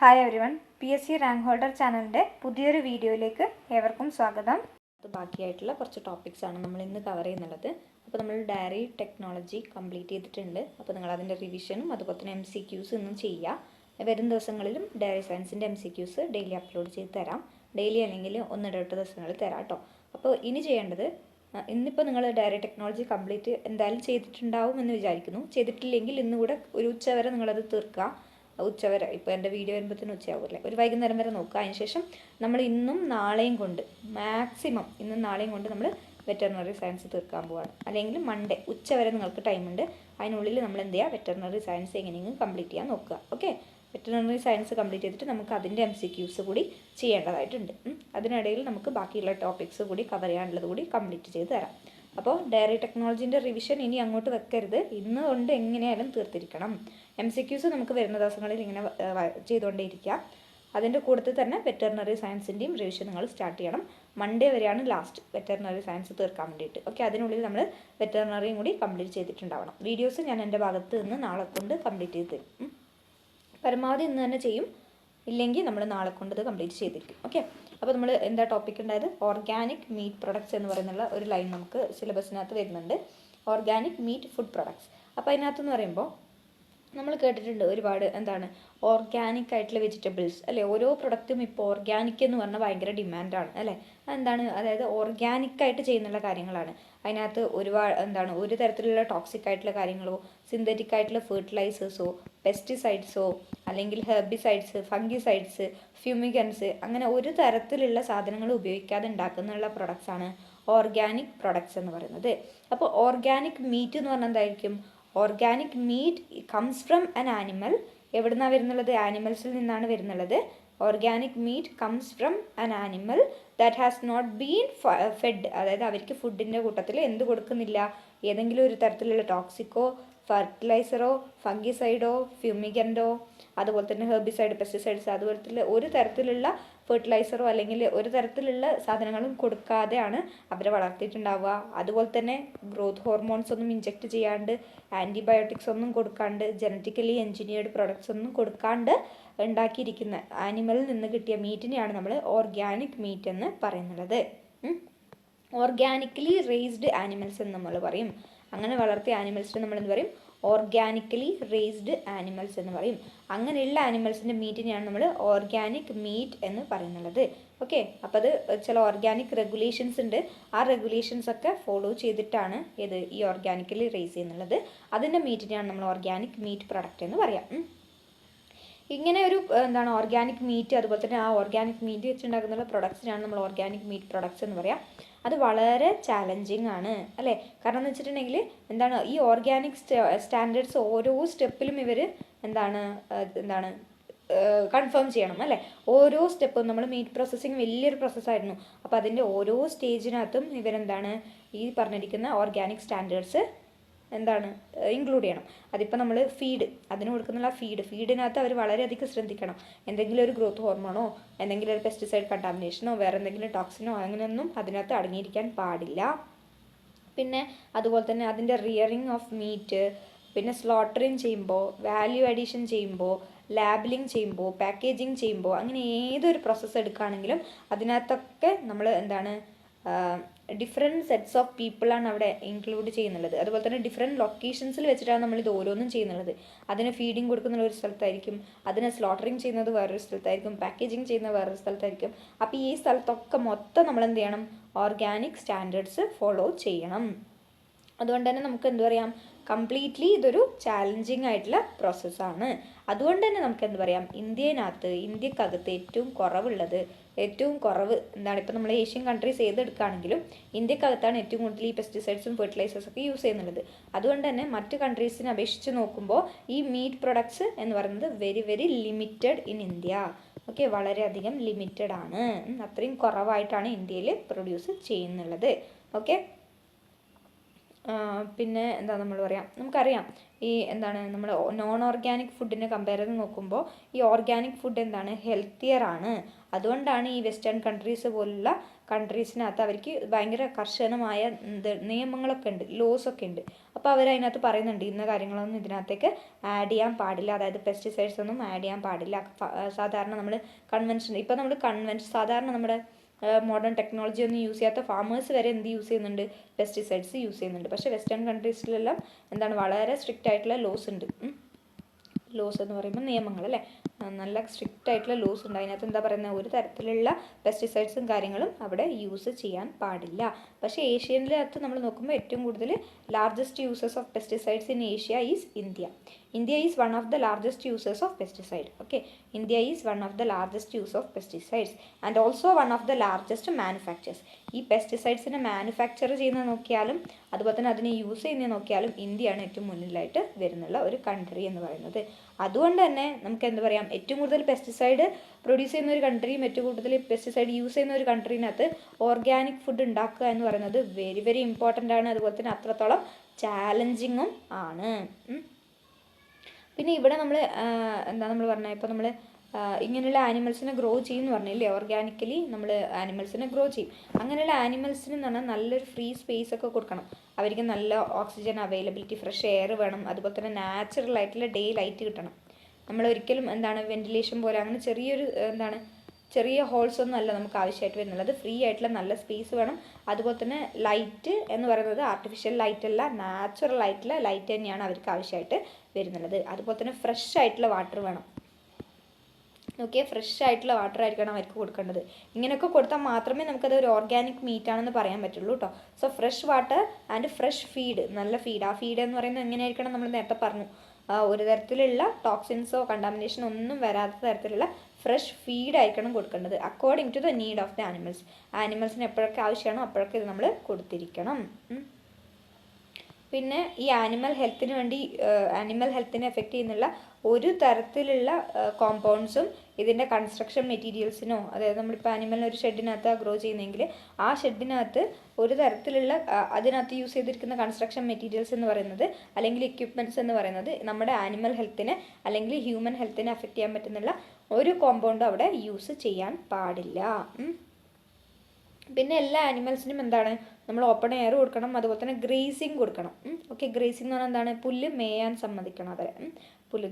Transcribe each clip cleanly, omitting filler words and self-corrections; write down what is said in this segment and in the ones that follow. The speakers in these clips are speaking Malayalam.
Hi everyone, PSC rank holder ചാനലിൻ്റെ പുതിയൊരു വീഡിയോയിലേക്ക് ഏവർക്കും സ്വാഗതം. അത് ബാക്കിയായിട്ടുള്ള കുറച്ച് ടോപ്പിക്സ് ആണ് നമ്മൾ ഇന്ന് കവർ ചെയ്യുന്നുള്ളത്. അപ്പോൾ നമ്മൾ ഡയറി ടെക്നോളജി കംപ്ലീറ്റ് ചെയ്തിട്ടുണ്ട്. അപ്പോൾ നിങ്ങൾ അതിൻ്റെ റിവിഷനും അതുപോലെ തന്നെ MCQs ഇന്നും ചെയ്യുക. വരും ദിവസങ്ങളിലും ഡയറി സയൻസിൻ്റെ MCQs ഡെയിലി അപ്ലോഡ് ചെയ്ത് തരാം. ഡെയിലി അല്ലെങ്കിൽ ഒന്നിടവിട്ട ദിവസങ്ങളിൽ തരാം കേട്ടോ. അപ്പോൾ ഇനി ചെയ്യേണ്ടത്, ഇന്നിപ്പോൾ നിങ്ങൾ ഡയറി ടെക്നോളജി കംപ്ലീറ്റ് എന്തായാലും ചെയ്തിട്ടുണ്ടാവും എന്ന് വിചാരിക്കുന്നു. ചെയ്തിട്ടില്ലെങ്കിൽ ഇന്നുകൂടെ ഒരു ഉച്ചവരെ നിങ്ങളത് തീർക്കുക. ഉച്ചവരെ, ഇപ്പോൾ എൻ്റെ വീഡിയോ വരുമ്പോഴത്തേനും ഉച്ചയാവില്ലേ, ഒരു വൈകുന്നേരം വരെ നോക്കുക. അതിനുശേഷം നമ്മൾ ഇന്നും നാളെയും കൊണ്ട് മാക്സിമം ഇന്നും നാളെയും കൊണ്ട് നമ്മൾ വെറ്ററിനറി സയൻസ് തീർക്കാൻ പോവാണ്. അല്ലെങ്കിൽ മൺഡേ ഉച്ചവരെ നിങ്ങൾക്ക് ടൈമുണ്ട്. അതിനുള്ളിൽ നമ്മൾ എന്ത് ചെയ്യുക, വെറ്ററിനറി സയൻസ് എങ്ങനെയെങ്കിലും കംപ്ലീറ്റ് ചെയ്യാൻ നോക്കുക. ഓക്കെ, വെറ്ററിനറി സയൻസ് കംപ്ലീറ്റ് ചെയ്തിട്ട് നമുക്ക് അതിൻ്റെ MCQs കൂടി ചെയ്യേണ്ടതായിട്ടുണ്ട്. അതിനിടയിൽ നമുക്ക് ബാക്കിയുള്ള ടോപ്പിക്സ് കൂടി കവർ ചെയ്യാനുള്ളത് കൂടി കംപ്ലീറ്റ് ചെയ്ത് തരാം. അപ്പോൾ ഡയറി ടെക്നോളജീൻ്റെ റിവിഷൻ ഇനി അങ്ങോട്ട് വെക്കരുത്, ഇന്ന് കൊണ്ട് എങ്ങനെയായാലും തീർത്തിരിക്കണം. MCQs നമുക്ക് വരുന്ന ദിവസങ്ങളിൽ ഇങ്ങനെ ചെയ്തുകൊണ്ടേയിരിക്കുക. അതിൻ്റെ കൂട്ടത്തിൽ തന്നെ വെറ്ററിനറി സയൻസിൻ്റെയും റിവിഷൻ നിങ്ങൾ സ്റ്റാർട്ട് ചെയ്യണം. മൺഡേ വരെയാണ് ലാസ്റ്റ് വെറ്ററിനറി സയൻസ് തീർക്കാൻ വേണ്ടിയിട്ട്. ഓക്കെ, അതിനുള്ളിൽ നമ്മൾ വെറ്ററിനറിയും കൂടി കംപ്ലീറ്റ് ചെയ്തിട്ടുണ്ടാവണം. വീഡിയോസ് ഞാൻ എൻ്റെ ഭാഗത്ത് നിന്ന് നാളെ കൊണ്ട് കംപ്ലീറ്റ് ചെയ്ത് തരും. പരമാവധി ഇന്ന് തന്നെ ചെയ്യും, ഇല്ലെങ്കിൽ നമ്മൾ നാളെ കൊണ്ട് ഇത് കംപ്ലീറ്റ് ചെയ്തിരിക്കും. ഓക്കെ, അപ്പോൾ നമ്മൾ എന്താ ടോപ്പിക് ഉണ്ടായത്, ഓർഗാനിക് മീറ്റ് പ്രൊഡക്ട്സ് എന്ന് പറയുന്നുള്ള ഒരു ലൈൻ നമുക്ക് സിലബസിനകത്ത് വരുന്നുണ്ട്. Organic meat food products. അപ്പോൾ അതിനകത്തെന്ന് പറയുമ്പോൾ നമ്മൾ കേട്ടിട്ടുണ്ട് ഒരുപാട്, എന്താണ് ഓർഗാനിക് ആയിട്ടുള്ള വെജിറ്റബിൾസ് അല്ലേ. ഓരോ പ്രൊഡക്റ്റും ഇപ്പോൾ ഓർഗാനിക് എന്ന് പറഞ്ഞാൽ ഭയങ്കര ഡിമാൻഡാണ് അല്ലേ. എന്താണ്, അതായത് ഓർഗാനിക്കായിട്ട് ചെയ്യുന്നുള്ള കാര്യങ്ങളാണ്. അതിനകത്ത് ഒരുപാട് എന്താണ്, ഒരു തരത്തിലുള്ള ടോക്സിക് ആയിട്ടുള്ള കാര്യങ്ങളോ സിന്തറ്റിക് ആയിട്ടുള്ള ഫെർട്ടിലൈസേഴ്സോ പെസ്റ്റിസൈഡ്സോ അല്ലെങ്കിൽ ഹെർബിസൈഡ്സ്, ഫംഗിസൈഡ്സ്, ഫ്യൂമിഗൻസ്, അങ്ങനെ ഒരു തരത്തിലുള്ള സാധനങ്ങൾ ഉപയോഗിക്കാതെ ഉണ്ടാക്കുന്നുള്ള പ്രൊഡക്ട്സാണ് ഓർഗാനിക് പ്രൊഡക്ട്സ് എന്ന് പറയുന്നത്. അപ്പോൾ ഓർഗാനിക് മീറ്റ് എന്ന് പറഞ്ഞാൽ എന്തായിരിക്കും, organic meat comes from an animal. എവിടെ നിന്നാണ് വരുന്നുള്ളത്, ആനിമൽസിൽ നിന്നാണ് വരുന്നുള്ളത്. Organic meat comes from an animal that has not been fed. അതായത് അവർക്ക് ഫുഡിൻ്റെ കൂട്ടത്തിൽ എന്ത് കൊടുക്കുന്നില്ല, ഏതെങ്കിലും ഒരു തരത്തിലുള്ള ടോക്സിക്കോ ഫെർട്ടിലൈസറോ ഫംഗിസൈഡോ ഫ്യൂമിഗൻറ്റോ അതുപോലെ തന്നെ ഹെർബിസൈഡ്, പെസ്റ്റിസൈഡ്സ്, അതുപോലത്തെ ഒരു തരത്തിലുള്ള ഫെർട്ടിലൈസറോ അല്ലെങ്കിൽ ഒരു തരത്തിലുള്ള സാധനങ്ങളും കൊടുക്കാതെയാണ് അവരെ വളർത്തിയിട്ടുണ്ടാവുക. അതുപോലെ തന്നെ ഗ്രോത്ത് ഹോർമോൺസ് ഒന്നും ഇഞ്ചെക്റ്റ് ചെയ്യാണ്ട്, ആൻറ്റിബയോട്ടിക്സ് ഒന്നും കൊടുക്കാണ്ട്, ജനറ്റിക്കലി എൻജിനീയർഡ് പ്രൊഡക്ട്സ് ഒന്നും കൊടുക്കാണ്ട് ഉണ്ടാക്കിയിരിക്കുന്ന ആനിമലിൽ നിന്ന് കിട്ടിയ മീറ്റിനെയാണ് നമ്മൾ ഓർഗാനിക് മീറ്റ് എന്ന് പറയുന്നത്. ഓർഗാനിക്കലി റേസ്ഡ് ആനിമൽസ് എന്ന് നമ്മൾ പറയും. അങ്ങനെ വളർത്തിയ ആനിമൽസിന് നമ്മൾ എന്ത് പറയും, ഓർഗാനിക്കലി റേസ്ഡ് ആനിമൽസ് എന്ന് പറയും. അങ്ങനെയുള്ള ആനിമൽസിൻ്റെ മീറ്റിനെയാണ് നമ്മൾ ഓർഗാനിക് മീറ്റ് എന്ന് പറയുന്നത്. ഓക്കെ, അപ്പോൾ അത് ചില ഓർഗാനിക് റെഗുലേഷൻസ് ഉണ്ട്. ആ റെഗുലേഷൻസ് ഒക്കെ ഫോളോ ചെയ്തിട്ടാണ് ഈ ഓർഗാനിക്കലി റേസ് ചെയ്യുന്നുള്ളത്. അതിൻ്റെ മീറ്റിനെയാണ് നമ്മൾ ഓർഗാനിക് മീറ്റ് പ്രൊഡക്റ്റ് എന്ന് പറയാം. ഇങ്ങനെ ഒരു എന്താണ് ഓർഗാനിക് മീറ്റ്, അതുപോലെ തന്നെ ആ ഓർഗാനിക് മീറ്റ് വെച്ചുണ്ടാക്കുന്ന പ്രൊഡക്ട്സിനാണ് നമ്മൾ ഓർഗാനിക് മീറ്റ് പ്രൊഡക്ട്സ് എന്ന് പറയാം. അത് വളരെ ചാലഞ്ചിങ് ആണ് അല്ലേ. കാരണം എന്ന് വെച്ചിട്ടുണ്ടെങ്കിൽ എന്താണ്, ഈ ഓർഗാനിക് സ്റ്റാൻഡേർഡ്സ് ഓരോ സ്റ്റെപ്പിലും ഇവർ എന്താണ് കൺഫേം ചെയ്യണം അല്ലേ. ഓരോ സ്റ്റെപ്പും നമ്മൾ മീറ്റ് പ്രോസസ്സിങ് വലിയൊരു പ്രോസസ്സായിരുന്നു. അപ്പോൾ അതിൻ്റെ ഓരോ സ്റ്റേജിനകത്തും ഇവരെന്താണ് ഈ പറഞ്ഞിരിക്കുന്ന ഓർഗാനിക് സ്റ്റാൻഡേർഡ്സ് ഇൻക്ലൂഡ് ചെയ്യണം. അതിപ്പോൾ നമ്മൾ അതിന് കൊടുക്കുന്നുള്ള ഫീഡിനകത്ത് അവർ വളരെയധികം ശ്രദ്ധിക്കണം. എന്തെങ്കിലും ഒരു ഗ്രോത്ത് ഹോർമോണോ എന്തെങ്കിലും ഒരു പെസ്റ്റിസൈഡ് കണ്ടാമിനേഷനോ വേറെ എന്തെങ്കിലും ടോക്സിനോ അങ്ങനെയൊന്നും അതിനകത്ത് അടങ്ങിയിരിക്കാൻ പാടില്ല. പിന്നെ അതുപോലെ തന്നെ അതിൻ്റെ റിയറിങ് ഓഫ് മീറ്റ്, പിന്നെ സ്ലോട്ടറിങ് ചെയ്യുമ്പോൾ, വാല്യൂ അഡീഷൻ ചെയ്യുമ്പോൾ, ലാബിലിംഗ് ചെയ്യുമ്പോൾ, പാക്കേജിങ് ചെയ്യുമ്പോൾ, അങ്ങനെ ഏതൊരു പ്രോസസ്സ് എടുക്കുകയാണെങ്കിലും അതിനകത്തൊക്കെ നമ്മൾ ഡിഫറെൻറ്റ് സെറ്റ്സ് ഓഫ് പീപ്പിളാണ് അവിടെ ഇൻക്ലൂഡ് ചെയ്യുന്നുള്ളത്. അതുപോലെ തന്നെ ഡിഫറെൻറ്റ് ലൊക്കേഷൻസിൽ വെച്ചിട്ടാണ് നമ്മളിത് ഓരോന്നും ചെയ്യുന്നുള്ളത്. അതിന് ഫീഡിങ് കൊടുക്കുന്ന ഒരു സ്ഥലത്തായിരിക്കും, അതിന് സ്ലോട്ടറിങ് ചെയ്യുന്നത് വേറൊരു സ്ഥലത്തായിരിക്കും, പാക്കേജിങ് ചെയ്യുന്നത് വേറൊരു സ്ഥലത്തായിരിക്കും. അപ്പോൾ ഈ സ്ഥലത്തൊക്കെ മൊത്തം നമ്മൾ എന്ത് ചെയ്യണം, ഓർഗാനിക് സ്റ്റാൻഡേർഡ്സ് ഫോളോ ചെയ്യണം. അതുകൊണ്ട് തന്നെ നമുക്ക് എന്ത് പറയാം, കംപ്ലീറ്റ്ലി ഇതൊരു ചാലഞ്ചിങ് ആയിട്ടുള്ള പ്രോസസ്സാണ്. അതുകൊണ്ട് തന്നെ നമുക്ക് എന്ത് പറയാം, ഇന്ത്യക്കകത്ത് ഏറ്റവും കുറവ് ഇപ്പം നമ്മൾ ഏഷ്യൻ കൺട്രീസ് ഏതെടുക്കുകയാണെങ്കിലും ഇന്ത്യക്കകത്താണ് ഏറ്റവും കൂടുതൽ ഈ പെസ്റ്റിസൈഡ്സും ഫെർട്ടിലൈസേഴ്സും ഒക്കെ യൂസ് ചെയ്യുന്നുള്ളത്. അതുകൊണ്ട് തന്നെ മറ്റ് കൺട്രീസിനെ അപേക്ഷിച്ച് നോക്കുമ്പോൾ ഈ മീറ്റ് പ്രൊഡക്ട്സ് എന്ന് പറയുന്നത് very very limited in India. Okay, വളരെയധികം ലിമിറ്റഡ് ആണ്. അത്രയും കുറവായിട്ടാണ് ഇന്ത്യയിൽ പ്രൊഡ്യൂസ് ചെയ്യുന്നുള്ളത്. ഓക്കെ, പിന്നെ എന്താ നമ്മൾ പറയാം, നമുക്കറിയാം ഈ എന്താണ് നമ്മൾ നോൺ ഓർഗാനിക് ഫുഡിനെ കമ്പയർ ചെയ്ത് നോക്കുമ്പോൾ ഈ ഓർഗാനിക് ഫുഡ് എന്താണ് ഹെൽത്തിയർ ആണ്. അതുകൊണ്ടാണ് ഈ വെസ്റ്റേൺ കൺട്രീസ് പോലുള്ള കൺട്രീസിനകത്ത് അവർക്ക് ഭയങ്കര കർശനമായ നിയമങ്ങളൊക്കെ ഉണ്ട്, ലോസ് ഒക്കെ ഉണ്ട്. അപ്പോൾ അവരതിനകത്ത് പറയുന്നുണ്ട് ഇന്ന കാര്യങ്ങളൊന്നും ഇതിനകത്തേക്ക് ആഡ് ചെയ്യാൻ പാടില്ല, അതായത് പെസ്റ്റിസൈഡ്സ് ഒന്നും ആഡ് ചെയ്യാൻ പാടില്ല. സാധാരണ നമ്മൾ ഇപ്പോൾ നമ്മൾ സാധാരണ നമ്മുടെ മോഡേൺ ടെക്നോളജി ഒന്നും യൂസ് ചെയ്യാത്ത ഫാമേഴ്സ് വരെ എന്ത് യൂസ് ചെയ്യുന്നുണ്ട്, പെസ്റ്റിസൈഡ്സ് യൂസ് ചെയ്യുന്നുണ്ട്. പക്ഷേ വെസ്റ്റേൺ കൺട്രീസിലെല്ലാം എന്താണ് വളരെ സ്ട്രിക്റ്റ് ആയിട്ടുള്ള ലോസ് ഉണ്ട്. ലോസ് എന്ന് പറയുമ്പോൾ നിയമങ്ങൾ അല്ലേ, നല്ല സ്ട്രിക്റ്റ് ആയിട്ടുള്ള ലോസ് ഉണ്ട്. അതിനകത്ത് എന്താ പറയുന്നത്, ഒരു തരത്തിലുള്ള പെസ്റ്റിസൈഡ്സും കാര്യങ്ങളും അവിടെ യൂസ് ചെയ്യാൻ പാടില്ല. പക്ഷേ ഏഷ്യയിലകത്ത് നമ്മൾ നോക്കുമ്പോൾ ഏറ്റവും കൂടുതൽ largest users of pesticides in Asia is India. India is one of the largest users of pesticide. Okay, India is one of the largest use of pesticides and also one of the largest manufacturers. ഈ പെസ്റ്റിസൈഡ്സിനെ മാനുഫാക്ചർ ചെയ്യുന്ന നോക്കിയാലും അതുപോലെ തന്നെ അതിനെ യൂസ് ചെയ്യുന്ന നോക്കിയാലും ഇന്ത്യയാണ് ഏറ്റവും മുന്നിലായിട്ട് വരുന്നുള്ള ഒരു കൺട്രി എന്ന് പറയുന്നത്. അതുകൊണ്ട് തന്നെ നമുക്ക് എന്ത് പറയാം, ഏറ്റവും കൂടുതൽ പെസ്റ്റിസൈഡ് പ്രൊഡ്യൂസ് ചെയ്യുന്ന ഒരു കൺട്രിയും ഏറ്റവും കൂടുതൽ പെസ്റ്റിസൈഡ് യൂസ് ചെയ്യുന്ന ഒരു കൺട്രീനകത്ത് ഓർഗാനിക് ഫുഡ് ഉണ്ടാക്കുക എന്ന് പറയുന്നത് വെരി വെരി ഇമ്പോർട്ടൻ്റ് ആണ്. അതുപോലെ തന്നെ അത്രത്തോളം ചാലഞ്ചിങ്ങും ആണ്. പിന്നെ ഇവിടെ നമ്മൾ എന്താ നമ്മൾ പറഞ്ഞത്, ഇപ്പോൾ നമ്മൾ ഇങ്ങനെയുള്ള ആനിമൽസിനെ ഗ്രോ ചെയ്യും എന്ന് പറഞ്ഞില്ലേ, ഓർഗാനിക്കലി നമ്മൾ ആനിമൽസിനെ ഗ്രോ ചെയ്യും. അങ്ങനെയുള്ള ആനിമൽസിന് എന്ന് പറഞ്ഞാൽ നല്ലൊരു ഫ്രീ സ്പേസ് ഒക്കെ കൊടുക്കണം. അവർക്ക് നല്ല ഓക്സിജൻ അവൈലബിലിറ്റി, ഫ്രഷ് എയർ വേണം. അതുപോലെ തന്നെ നാച്ചുറൽ ആയിട്ടുള്ള ഡേ ലൈറ്റ് കിട്ടണം. നമ്മൾ ഒരിക്കലും എന്താണ് വെന്റിലേഷൻ പോലെ അങ്ങനെ ചെറിയ ഹോൾസ് ഒന്നും അല്ല നമുക്ക് ആവശ്യമായിട്ട് വരുന്നുള്ളത്. ഫ്രീ ആയിട്ടുള്ള നല്ല സ്പേസ് വേണം. അതുപോലെ തന്നെ ലൈറ്റ് എന്ന് പറയുന്നത് ആർട്ടിഫിഷ്യൽ ലൈറ്റ് അല്ല, നാച്ചുറൽ ആയിട്ടുള്ള ലൈറ്റ് തന്നെയാണ് അവർക്ക് ആവശ്യമായിട്ട് വരുന്നുള്ളത്. അതുപോലെ തന്നെ ഫ്രഷ് ആയിട്ടുള്ള വാട്ടർ വേണം. ഓക്കെ, ഫ്രഷ് ആയിട്ടുള്ള വാട്ടർ ആയിരിക്കണം അവർക്ക് കൊടുക്കേണ്ടത്. ഇങ്ങനെയൊക്കെ കൊടുത്താൽ മാത്രമേ നമുക്കത് ഒരു ഓർഗാനിക് മീറ്റ് ആണെന്ന് പറയാൻ പറ്റുള്ളൂ കേട്ടോ. So fresh water and fresh feed, നല്ല ഫീഡ്. ആ ഫീഡ് എന്ന് പറയുന്നത് എങ്ങനെയായിരിക്കണം, നമ്മൾ നേരത്തെ പറഞ്ഞു, ഒരു തരത്തിലുള്ള ടോക്സിൻസോ കണ്ടാമിനേഷനോ ഒന്നും വരാത്ത തരത്തിലുള്ള ഫ്രഷ് ഫീഡ് ആയിരിക്കണം കൊടുക്കേണ്ടത് according to the need of the animals. ആനിമൽസിന് എപ്പോഴൊക്കെ ആവശ്യമാണോ അപ്പോഴൊക്കെ ഇത് നമ്മൾ കൊടുത്തിരിക്കണം. പിന്നെ ഈ ആനിമൽ ഹെൽത്തിനെ എഫക്റ്റ് ചെയ്യുന്നുള്ള ഒരു തരത്തിലുള്ള കോമ്പൗണ്ട്സും ഇതിൻ്റെ കൺസ്ട്രക്ഷൻ മെറ്റീരിയൽസിനോ, അതായത് നമ്മളിപ്പോൾ ആനിമലിനെ ഒരു ഷെഡിനകത്ത് ഗ്രോ ചെയ്യുന്നെങ്കിൽ ആ ഷെഡിനകത്ത് ഒരു തരത്തിലുള്ള അതിനകത്ത് യൂസ് ചെയ്തിരിക്കുന്ന കൺസ്ട്രക്ഷൻ മെറ്റീരിയൽസ് എന്ന് പറയുന്നത് അല്ലെങ്കിൽ എക്യുപ്മെൻറ്റ്സ് എന്ന് പറയുന്നത് നമ്മുടെ ആനിമൽ ഹെൽത്തിനെ അല്ലെങ്കിൽ ഹ്യൂമൻ ഹെൽത്തിനെ എഫക്റ്റ് ചെയ്യാൻ പറ്റുന്നുള്ള ഒരു കോമ്പൗണ്ടും അവിടെ യൂസ് ചെയ്യാൻ പാടില്ല. പിന്നെ എല്ലാ ആനിമൽസിനും എന്താണ്, നമ്മൾ ഓപ്പൺ എയർ കൊടുക്കണം. അതുപോലെ തന്നെ ഗ്രേസിങ് കൊടുക്കണം. ഓക്കെ, ഗ്രേസിങ് എന്ന് പറഞ്ഞാൽ എന്താണ്, പുല്ല് മേയാൻ സമ്മതിക്കണം അവരെ.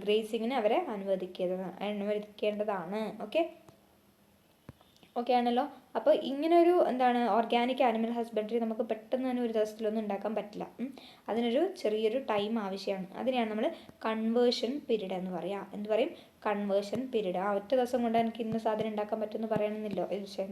ഗ്രേസിങ്ങിന് അവരെ അനുവദിക്കേണ്ടതാണ്. ഓക്കെ ആണല്ലോ. അപ്പോൾ ഇങ്ങനൊരു ഓർഗാനിക് ആനിമൽ ഹസ്ബൻഡറി നമുക്ക് പെട്ടെന്ന് തന്നെ ഒരു ദിവസത്തിലൊന്നും ഉണ്ടാക്കാൻ പറ്റില്ല. അതിനൊരു ചെറിയൊരു ടൈം ആവശ്യമാണ്. അതിനെയാണ് നമ്മൾ കൺവേർഷൻ പീരീഡ് എന്ന് പറയുക. എന്ത് പറയും, കൺവേർഷൻ പീരീഡ്. ആ ഒറ്റ ദിവസം കൊണ്ട് എനിക്ക് ഇന്ന സാധനം ഉണ്ടാക്കാൻ പറ്റുമെന്ന്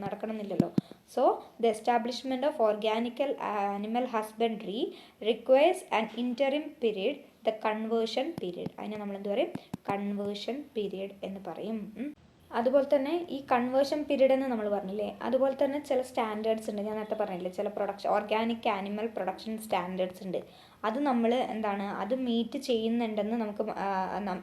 നടക്കണമെന്നില്ലല്ലോ. So the establishment of organical animal husbandry requires an interim period, the conversion period. അതിനെ നമ്മൾ എന്ത് പറയും, കൺവേർഷൻ പീരീഡ് എന്ന് പറയും. അതുപോലെ തന്നെ ഈ കൺവേർഷൻ പീരീഡ് എന്ന് നമ്മൾ പറഞ്ഞില്ലേ, അതുപോലെ തന്നെ ചില സ്റ്റാൻഡേർഡ്സ് ഉണ്ട്. ഞാൻ നേരത്തെ പറഞ്ഞില്ലേ, ചില ഓർഗാനിക് ആനിമൽ പ്രൊഡക്ഷൻ സ്റ്റാൻഡേർഡ്സ് ഉണ്ട്. അത് നമ്മൾ അത് മീറ്റ് ചെയ്യുന്നുണ്ടെന്ന് നമുക്ക്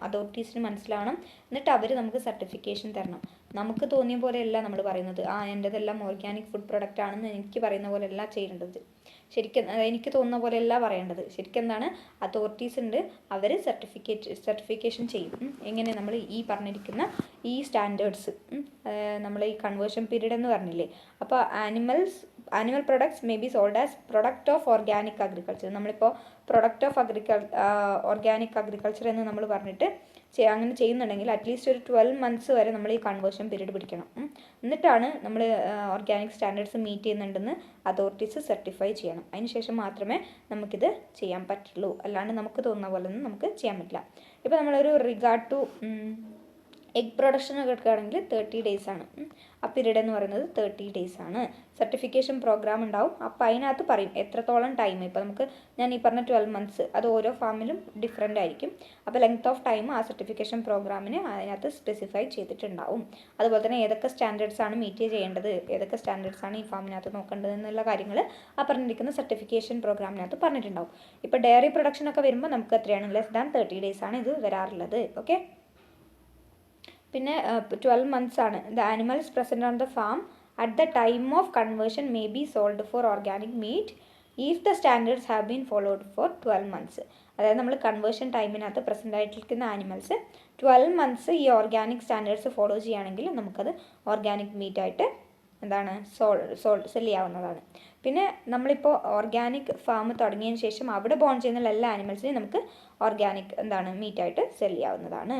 അതോറിറ്റീസിന് മനസ്സിലാവണം. എന്നിട്ട് അവർ നമുക്ക് സർട്ടിഫിക്കേഷൻ തരണം. നമുക്ക് തോന്നിയ പോലെയല്ല നമ്മൾ പറയുന്നത്, എൻ്റെതെല്ലാം ഓർഗാനിക് ഫുഡ് പ്രൊഡക്റ്റ് ആണെന്ന് എനിക്ക് പറയുന്ന പോലെയല്ല ചെയ്യേണ്ടത്. ശരിക്കും എനിക്ക് തോന്നുന്ന പോലെയല്ല പറയേണ്ടത്. ശരിക്കും അതോറിറ്റീസ് ഉണ്ട്, അവർ സർട്ടിഫിക്കേഷൻ ചെയ്യും. എങ്ങനെ, നമ്മൾ ഈ പറഞ്ഞിരിക്കുന്ന ഈ സ്റ്റാൻഡേർഡ്സ് നമ്മൾ ഈ കൺവേർഷൻ പീരീഡ് എന്ന് പറഞ്ഞില്ലേ. അപ്പോൾ animal products may be sold as product of organic agriculture. നമ്മളിപ്പോൾ പ്രൊഡക്റ്റ് ഓഫ് ഓർഗാനിക് അഗ്രികൾച്ചർ എന്ന് നമ്മൾ പറഞ്ഞിട്ട് അങ്ങനെ ചെയ്യുന്നുണ്ടെങ്കിൽ അറ്റ്ലീസ്റ്റ് ഒരു 12 months വരെ നമ്മൾ ഈ കൺവേർഷൻ പീരീഡ് പിടിക്കണം. എന്നിട്ടാണ് നമ്മൾ ഓർഗാനിക് സ്റ്റാൻഡേർഡ്സ് മീറ്റ് ചെയ്യുന്നുണ്ടെന്ന് അതോറിറ്റീസ് സർട്ടിഫൈ ചെയ്യണം. അതിനുശേഷം മാത്രമേ നമുക്കിത് ചെയ്യാൻ പറ്റുള്ളൂ. അല്ലാണ്ട് നമുക്ക് തോന്നുന്ന പോലെ ഒന്നും നമുക്ക് ചെയ്യാൻ പറ്റില്ല. ഇപ്പോൾ നമ്മളൊരു റിഗാർഡ് ടു എഗ് പ്രൊഡക്ഷൻ എടുക്കുകയാണെങ്കിൽ 30 days ആണ്. ആ പീരീഡ് എന്ന് പറയുന്നത് 30 days ആണ്. സർട്ടിഫിക്കേഷൻ പ്രോഗ്രാം ഉണ്ടാവും. അപ്പോൾ അതിനകത്ത് പറയും എത്രത്തോളം ടൈം. ഇപ്പോൾ ഞാൻ ഈ പറഞ്ഞ 12 months അത് ഓരോ ഫാമിലും ഡിഫറെൻ്റ് ആയിരിക്കും. അപ്പോൾ ലെങ്ത് ഓഫ് ടൈം ആ സർട്ടിഫിക്കേഷൻ പ്രോഗ്രാമിന് അതിനകത്ത് സ്പെസിഫൈ ചെയ്തിട്ടുണ്ടാവും. അതുപോലെ തന്നെ ഏതൊക്കെ സ്റ്റാൻഡേർഡ്സ് ആണ് മീറ്റ് ചെയ്യേണ്ടത്, ഏതൊക്കെ സ്റ്റാൻഡേർഡ്സ് ആണ് ഈ ഫാമിനകത്ത് നോക്കേണ്ടത് എന്നുള്ള കാര്യങ്ങൾ ആ പറഞ്ഞിരിക്കുന്ന സർട്ടിഫിക്കേഷൻ പ്രോഗ്രാമിനകത്ത് പറഞ്ഞിട്ടുണ്ടാവും. ഇപ്പോൾ ഡയറി പ്രൊഡക്ഷനൊക്കെ വരുമ്പോൾ നമുക്ക് എത്രയാണ്, ലെസ് ദാൻ 30 days ആണ് ഇത് വരാറുള്ളത്. ഓക്കെ, പിന്നെ 12 months ആണ്. The animals present on the farm at the time of conversion may be sold for organic meat if the standards have been followed for 12 months. അതായത് നമ്മൾ കൺവേർഷൻ ടൈമിനകത്ത് പ്രസൻ്റ് ആയിട്ടിരിക്കുന്ന ആനിമൽസ് 12 മന്ത്സ് ഈ ഓർഗാനിക് സ്റ്റാൻഡേർഡ്സ് ഫോളോ ചെയ്യുകയാണെങ്കിൽ നമുക്കത് ഓർഗാനിക് മീറ്റായിട്ട് എന്താണ് സെല് ചെയ്യാവുന്നതാണ്. പിന്നെ നമ്മളിപ്പോൾ ഓർഗാനിക് ഫാം തുടങ്ങിയതിന് ശേഷം അവിടെ ബോൺ ചെയ്യുന്ന എല്ലാ ആനിമൽസിനെയും നമുക്ക് ഓർഗാനിക് എന്താണ് മീറ്റായിട്ട് സെല് ചെയ്യാവുന്നതാണ്.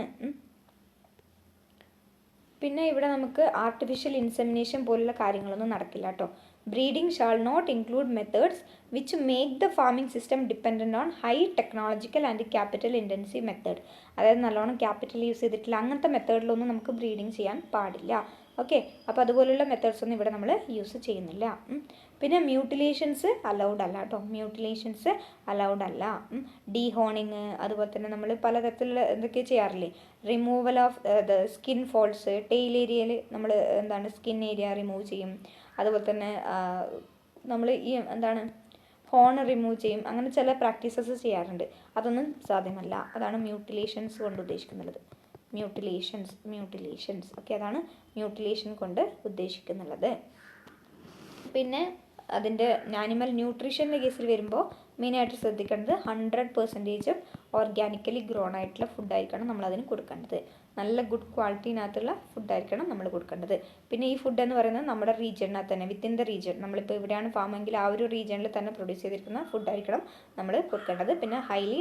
പിന്നെ ഇവിടെ നമുക്ക് ആർട്ടിഫിഷ്യൽ ഇൻസെമിനേഷൻ പോലുള്ള കാര്യങ്ങളൊന്നും നടക്കില്ല കേട്ടോ. Breeding shall not include methods which make the farming system dependent on high technological and capital intensive method. അതായത് നല്ലോണം ക്യാപിറ്റൽ യൂസ് ചെയ്തിട്ടില്ല അങ്ങനത്തെ മെത്തേഡിലൊന്നും നമുക്ക് ബ്രീഡിങ് ചെയ്യാൻ പാടില്ല. ഓക്കെ, അപ്പോൾ അതുപോലുള്ള മെത്തേഡ്സ് ഒന്നും ഇവിടെ നമ്മൾ യൂസ് ചെയ്യുന്നില്ല. പിന്നെ മ്യൂട്ടിലേഷൻസ് അലൗഡ് അല്ല കേട്ടോ. മ്യൂട്ടിലേഷൻസ് അലൗഡ് അല്ല. ഡീഹോണിങ്, അതുപോലെ തന്നെ നമ്മൾ പലതരത്തിലുള്ള എന്തൊക്കെ ചെയ്യാറില്ലേ, removal of the skin folds, tail ഏരിയയിൽ നമ്മൾ എന്താണ് സ്കിൻ ഏരിയ റിമൂവ് ചെയ്യും. അതുപോലെ തന്നെ നമ്മൾ ഈ എന്താണ് ഹോൺ റിമൂവ് ചെയ്യും. അങ്ങനെ ചില പ്രാക്ടീസസ് ചെയ്യാറുണ്ട്. അതൊന്നും സാധ്യമല്ല. അതാണ് മ്യൂട്ടിലേഷൻസ് കൊണ്ട് ഉദ്ദേശിക്കുന്നത്. മ്യൂട്ടിലേഷൻസ് ഓക്കെ, അതാണ് മ്യൂട്ടിലേഷൻ കൊണ്ട് ഉദ്ദേശിക്കുന്നുള്ളത്. പിന്നെ അതിൻ്റെ ആനിമൽ ന്യൂട്രീഷൻ്റെ കേസിൽ വരുമ്പോൾ മെയിനായിട്ട് ശ്രദ്ധിക്കേണ്ടത് 100% ഓർഗാനിക്കലി ഗ്രോൺ ആയിട്ടുള്ള ഫുഡായിരിക്കണം നമ്മളതിന് കൊടുക്കേണ്ടത്. നല്ല ഗുഡ് ക്വാളിറ്റിനകത്തുള്ള ഫുഡായിരിക്കണം നമ്മൾ കൊടുക്കേണ്ടത്. പിന്നെ ഈ ഫുഡ് എന്ന് പറയുന്നത് നമ്മുടെ റീജിയണിനകത്ത് തന്നെ, വിത്തിൻ ദ റീജിയൺ, നമ്മളിപ്പോൾ ഇവിടെയാണ് ഫാമെങ്കിൽ ആ ഒരു റീജിയണിൽ തന്നെ പ്രൊഡ്യൂസ് ചെയ്തിരിക്കുന്ന ഫുഡായിരിക്കണം നമ്മൾ കൊടുക്കേണ്ടത്. പിന്നെ ഹൈലി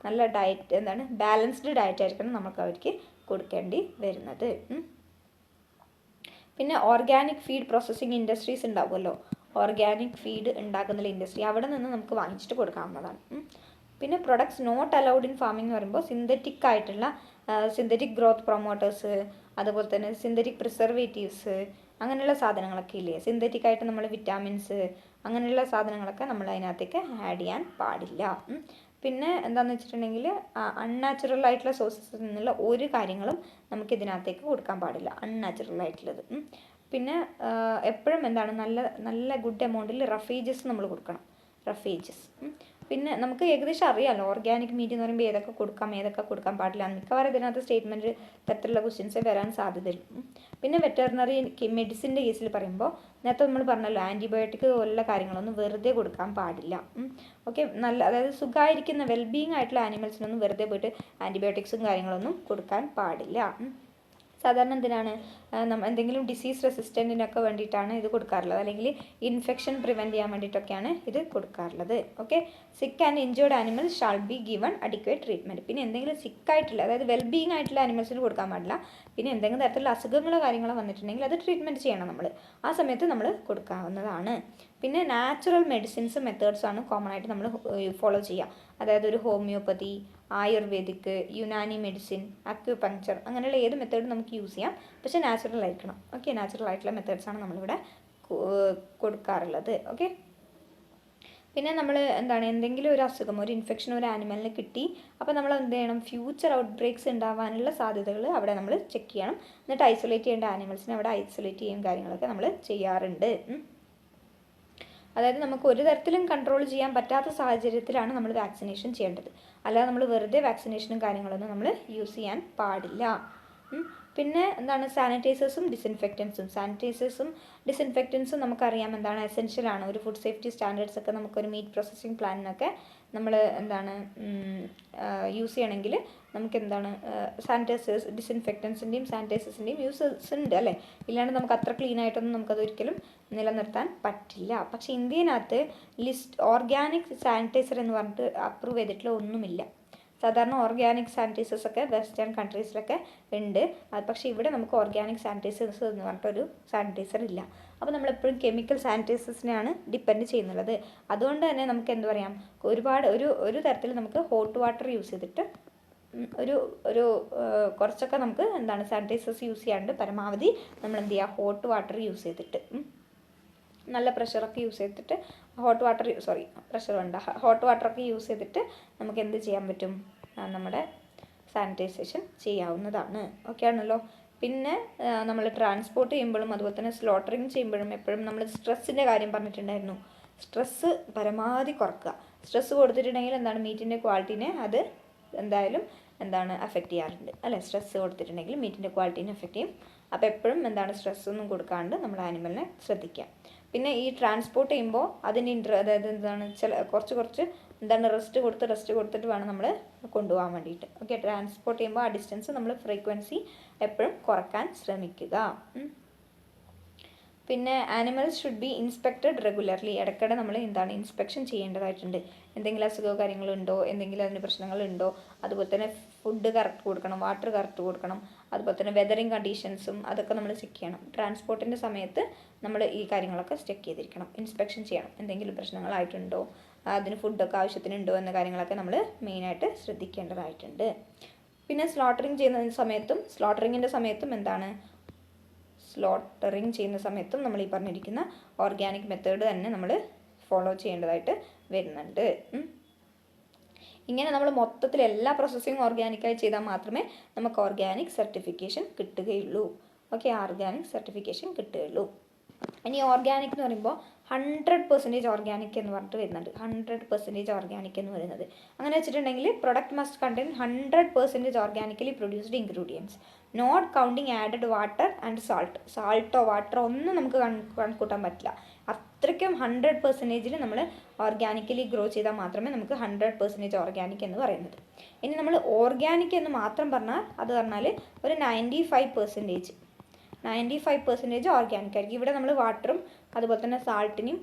നല്ല ഡയറ്റ് ബാലൻസ്ഡ് ഡയറ്റ് ആയിരിക്കണം നമുക്ക് അവർക്ക് കൊടുക്കേണ്ടി വരുന്നത്. പിന്നെ ഓർഗാനിക് ഫീഡ് പ്രോസസ്സിങ് ഇൻഡസ്ട്രീസ് ഉണ്ടാവുമല്ലോ, ഓർഗാനിക് ഫീഡ് ഉണ്ടാക്കുന്ന ഇൻഡസ്ട്രി, അവിടെ നിന്ന് നമുക്ക് വാങ്ങിച്ചിട്ട് കൊടുക്കാവുന്നതാണ്. പിന്നെ products not allowed in farming എന്ന് പറയുമ്പോൾ സിന്തറ്റിക് ആയിട്ടുള്ള സിന്തറ്റിക് ഗ്രോത്ത് പ്രൊമോട്ടേഴ്സ്, അതുപോലെ തന്നെ സിന്തറ്റിക് പ്രിസർവേറ്റീവ്സ്, അങ്ങനെയുള്ള സാധനങ്ങളൊക്കെ ഇല്ലേ, സിന്തറ്റിക് ആയിട്ട് നമ്മൾ വിറ്റാമിൻസ് അങ്ങനെയുള്ള സാധനങ്ങളൊക്കെ നമ്മൾ അതിനകത്തേക്ക് ആഡ് ചെയ്യാൻ പാടില്ല. പിന്നെ എന്താണെന്ന് വെച്ചിട്ടുണ്ടെങ്കിൽ അൺനാച്ചുറൽ ആയിട്ടുള്ള സോഴ്സസിൽ നിന്നുള്ള ഒരു കാര്യങ്ങളും നമുക്ക് ഇതിനകത്തേക്ക് കൊടുക്കാൻ പാടില്ല, അൺനാച്ചുറൽ ആയിട്ടുള്ളത്. പിന്നെ എപ്പോഴും നല്ല ഗുഡ് എമൗണ്ടിൽ റഫേജസ് നമ്മൾ കൊടുക്കണം, റഫേജസ്. പിന്നെ നമുക്ക് ഏകദേശം അറിയാമല്ലോ ഓർഗാനിക് മീറ്റ് എന്ന് പറയുമ്പോൾ ഏതൊക്കെ കൊടുക്കാം ഏതൊക്കെ കൊടുക്കാൻ പാടില്ല. മിക്കവാറും ഇതിനകത്ത് സ്റ്റേറ്റ്മെൻറ്റ് തരത്തിലുള്ള ക്വസ്റ്റ്യൻസ് വരാൻ സാധ്യതയുള്ളൂ. പിന്നെ വെറ്ററിനറി മെഡിസിൻ്റെ കേസിൽ പറയുമ്പോൾ നേരത്തെ നമ്മൾ പറഞ്ഞല്ലോ ആൻറ്റിബയോട്ടിക് പോലുള്ള കാര്യങ്ങളൊന്നും വെറുതെ കൊടുക്കാൻ പാടില്ല. ഓക്കെ, അതായത് സുഖമായിരിക്കുന്ന വെൽബീയിങ് ആയിട്ടുള്ള ആനിമൽസിനൊന്നും വെറുതെ പോയിട്ട് ആൻറ്റിബയോട്ടിക്സും കാര്യങ്ങളൊന്നും കൊടുക്കാൻ പാടില്ല. സാധാരണ എന്തിനാണ് എന്തെങ്കിലും ഡിസീസ് റെസിസ്റ്റൻറ്റിനൊക്കെ വേണ്ടിയിട്ടാണ് ഇത് കൊടുക്കാറുള്ളത്, അല്ലെങ്കിൽ ഇൻഫെക്ഷൻ പ്രിവെൻറ്റ് ചെയ്യാൻ വേണ്ടിയിട്ടൊക്കെയാണ് ഇത് കൊടുക്കാറുള്ളത്. ഓക്കെ, സിക്ക് and injured animals shall be given adequate treatment. പിന്നെ എന്തെങ്കിലും സിക്കായിട്ടുള്ള അതായത് വെൽബീയിങ് ആയിട്ടുള്ള ആനിമൽസിന് കൊടുക്കാൻ പാടില്ല. പിന്നെ എന്തെങ്കിലും തരത്തിലുള്ള അസുഖങ്ങളോ കാര്യങ്ങളോ വന്നിട്ടുണ്ടെങ്കിൽ അത് ട്രീറ്റ്മെൻറ്റ് ചെയ്യണം നമ്മൾ, ആ സമയത്ത് നമ്മൾ കൊടുക്കാവുന്നതാണ്. പിന്നെ നാച്ചുറൽ മെഡിസിൻസ് മെത്തേഡ്സാണ് കോമൺ ആയിട്ട് നമ്മൾ ഫോളോ ചെയ്യുക. അതായത് ഒരു homeopathy, ayurvedic, Unani medicine, acupuncture, അങ്ങനെയുള്ള ഏത് മെത്തേഡും നമുക്ക് യൂസ് ചെയ്യാം, പക്ഷേ നാച്ചുറൽ ആയിരിക്കണം. ഓക്കെ, നാച്ചുറൽ ആയിട്ടുള്ള മെത്തേഡ്സാണ് നമ്മളിവിടെ കൊടുക്കാറുള്ളത്. ഓക്കെ, പിന്നെ നമ്മൾ എന്തെങ്കിലും ഒരു അസുഖം, ഒരു ഇൻഫെക്ഷൻ ഒരു ആനിമലിന് കിട്ടി, അപ്പോൾ നമ്മൾ എന്ത് ചെയ്യണം, ഫ്യൂച്ചർ ഔട്ട് ബ്രേക്സ് ഉണ്ടാവാനുള്ള സാധ്യതകൾ അവിടെ നമ്മൾ ചെക്ക് ചെയ്യണം. എന്നിട്ട് ഐസൊലേറ്റ് ചെയ്യേണ്ട ആനിമൽസിനെ അവിടെ ഐസൊലേറ്റ് ചെയ്യും കാര്യങ്ങളൊക്കെ നമ്മൾ ചെയ്യാറുണ്ട്. അതായത് നമുക്ക് ഒരു തരത്തിലും കൺട്രോൾ ചെയ്യാൻ പറ്റാത്ത സാഹചര്യത്തിലാണ് നമ്മൾ വാക്സിനേഷൻ ചെയ്യേണ്ടത്. അല്ലാതെ നമ്മൾ വെറുതെ വാക്സിനേഷനും കാര്യങ്ങളൊന്നും നമ്മൾ യൂസ് ചെയ്യാൻ പാടില്ല. പിന്നെ സാനിറ്റൈസേഴ്സും ഡിസിൻഫെക്റ്റൻസും നമുക്കറിയാം എസെൻഷ്യലാണ്. ഒരു ഫുഡ് സേഫ്റ്റി സ്റ്റാൻഡേർഡ്സ് ഒക്കെ നമുക്കൊരു മീറ്റ് പ്രോസസ്സിങ് പ്ലാനിനൊക്കെ നമ്മൾ യൂസ് ചെയ്യണമെങ്കിൽ നമുക്ക് സാനിറ്റൈസേഴ്സ്, ഡിസിൻഫെക്റ്റൻസിൻ്റെയും സാനിറ്റൈസേഴ്സിൻ്റെയും യൂസസ് ഉണ്ട് അല്ലേ. ഇല്ലാണ്ട് നമുക്ക് അത്ര ക്ലീൻ ആയിട്ടൊന്നും നമുക്കതൊരിക്കലും നിലനിർത്താൻ പറ്റില്ല. പക്ഷേ ഇന്ത്യനകത്ത് ഓർഗാനിക് സാനിറ്റൈസർ എന്ന് പറഞ്ഞിട്ട് അപ്രൂവ് ചെയ്തിട്ടുള്ള ഒന്നുമില്ല. സാധാരണ ഓർഗാനിക് സാനിറ്റൈസേഴ്സൊക്കെ വെസ്റ്റേൺ കൺട്രീസിലൊക്കെ ഉണ്ട്, പക്ഷേ ഇവിടെ നമുക്ക് ഓർഗാനിക് സാനിറ്റൈസേഴ്സ് എന്ന് പറഞ്ഞിട്ടൊരു സാനിറ്റൈസർ ഇല്ല. അപ്പോൾ നമ്മളെപ്പോഴും കെമിക്കൽ സാനിറ്റൈസേഴ്സിനെയാണ് ഡിപ്പെൻഡ് ചെയ്യുന്നുള്ളത്. അതുകൊണ്ട് തന്നെ നമുക്ക് ഒരുപാട് ഒരു തരത്തിൽ നമുക്ക് ഹോട്ട് വാട്ടർ യൂസ് ചെയ്തിട്ട് ഒരു കുറച്ചൊക്കെ നമുക്ക് സാനിറ്റൈസേഴ്സ് യൂസ് ചെയ്യാണ്ട് പരമാവധി നമ്മൾ എന്ത് ചെയ്യുക, ഹോട്ട് വാട്ടർ യൂസ് ചെയ്തിട്ട് നല്ല പ്രഷറൊക്കെ യൂസ് ചെയ്തിട്ട് ഹോട്ട് വാട്ടറൊക്കെ യൂസ് ചെയ്തിട്ട് നമുക്ക് എന്ത് ചെയ്യാൻ പറ്റും, നമ്മുടെ സാനിറ്റൈസേഷൻ ചെയ്യാവുന്നതാണ്. ഓക്കെ ആണല്ലോ. പിന്നെ നമ്മൾ ട്രാൻസ്പോർട്ട് ചെയ്യുമ്പോഴും അതുപോലെ തന്നെ സ്ലോട്ടറിങ് ചെയ്യുമ്പോഴും എപ്പോഴും നമ്മൾ സ്ട്രെസ്സിൻ്റെ കാര്യം പറഞ്ഞിട്ടുണ്ടായിരുന്നു. സ്ട്രെസ്സ് പരമാവധി കുറക്കുക. സ്ട്രെസ്സ് കൊടുത്തിട്ടുണ്ടെങ്കിൽ മീറ്റിൻ്റെ ക്വാളിറ്റീനെ അത് എന്തായാലും അഫക്റ്റ് ചെയ്യാറുണ്ട് അല്ലേ. സ്ട്രെസ്സ് കൊടുത്തിട്ടുണ്ടെങ്കിൽ മീറ്റിൻ്റെ ക്വാളിറ്റീനെ അഫക്റ്റ് ചെയ്യും. അപ്പോൾ എപ്പോഴും സ്ട്രെസ്സൊന്നും കൊടുക്കാണ്ട് നമ്മൾ ആനിമലിനെ ശ്രദ്ധിക്കുക. പിന്നെ ഈ ട്രാൻസ്പോർട്ട് ചെയ്യുമ്പോൾ അതിൻ്റെ അതായത് എന്താണ് കുറച്ച് റെസ്റ്റ് കൊടുത്തിട്ട് വേണം നമ്മൾ കൊണ്ടുപോകാൻ വേണ്ടിയിട്ട്. ഓക്കെ, ട്രാൻസ്പോർട്ട് ചെയ്യുമ്പോൾ ആ ഡിസ്റ്റൻസ് നമ്മൾ ഫ്രീക്വൻസി എപ്പോഴും കുറക്കാൻ ശ്രമിക്കുക. പിന്നെ animals should be inspected regularly. ഇടയ്ക്കിടെ നമ്മൾ ഇൻസ്പെക്ഷൻ ചെയ്യേണ്ടതായിട്ടുണ്ട്. എന്തെങ്കിലും അസുഖമോ കാര്യങ്ങളുണ്ടോ, എന്തെങ്കിലും അതിന് പ്രശ്നങ്ങളുണ്ടോ, അതുപോലെ തന്നെ ഫുഡ് കറക്റ്റ് കൊടുക്കണം, വാട്ടർ കറക്റ്റ് കൊടുക്കണം, അതുപോലെ തന്നെ വെതറിങ് കണ്ടീഷൻസും അതൊക്കെ നമ്മൾ ചെക്ക് ചെയ്യണം. ട്രാൻസ്പോർട്ടിൻ്റെ സമയത്ത് നമ്മൾ ഈ കാര്യങ്ങളൊക്കെ ചെക്ക് ചെയ്തിരിക്കണം, ഇൻസ്പെക്ഷൻ ചെയ്യണം. എന്തെങ്കിലും പ്രശ്നങ്ങളായിട്ടുണ്ടോ, അതിന് ഫുഡൊക്കെ ആവശ്യത്തിനുണ്ടോ എന്ന കാര്യങ്ങളൊക്കെ നമ്മൾ മെയിനായിട്ട് ശ്രദ്ധിക്കേണ്ടതായിട്ടുണ്ട്. പിന്നെ സ്ലോട്ടറിങ് ചെയ്യുന്ന സമയത്തും നമ്മൾ ഈ പറഞ്ഞിരിക്കുന്ന ഓർഗാനിക് മെത്തേഡ് തന്നെ നമ്മൾ ഫോളോ ചെയ്യേണ്ടതായിട്ട് വരുന്നുണ്ട്. ഇങ്ങനെ നമ്മൾ മൊത്തത്തിൽ എല്ലാ പ്രോസസ്സിങ്ങും ഓർഗാനിക്കായി ചെയ്താൽ മാത്രമേ നമുക്ക് ഓർഗാനിക് സർട്ടിഫിക്കേഷൻ കിട്ടുകയുള്ളൂ. ഓക്കെ, ഓർഗാനിക് സർട്ടിഫിക്കേഷൻ കിട്ടുകയുള്ളൂ. ഇനി ഓർഗാനിക് എന്ന് പറയുമ്പോൾ 100% ഓർഗാനിക് എന്ന് പറഞ്ഞിട്ട് വരുന്നുണ്ട്. 100% ഓർഗാനിക് എന്ന് പറയുന്നത് അങ്ങനെ വെച്ചിട്ടുണ്ടെങ്കിൽ product must contain 100% organically produced ingredients not counting added water and സാൾട്ടോ വാട്ടറോ ഒന്നും നമുക്ക് കണക്കൂട്ടാൻ പറ്റില്ല. അത്രയ്ക്കും 100% നമ്മൾ ഓർഗാനിക്കലി ഗ്രോ ചെയ്താൽ മാത്രമേ നമുക്ക് 100% ഓർഗാനിക് എന്ന് പറയുന്നത്. ഇനി നമ്മൾ ഓർഗാനിക് എന്ന് മാത്രം പറഞ്ഞാൽ ഒരു 95% ഓർഗാനിക് ആയിരിക്കും. ഇവിടെ നമ്മൾ വാട്ടറും അതുപോലെ തന്നെ സാൾട്ടിനെയും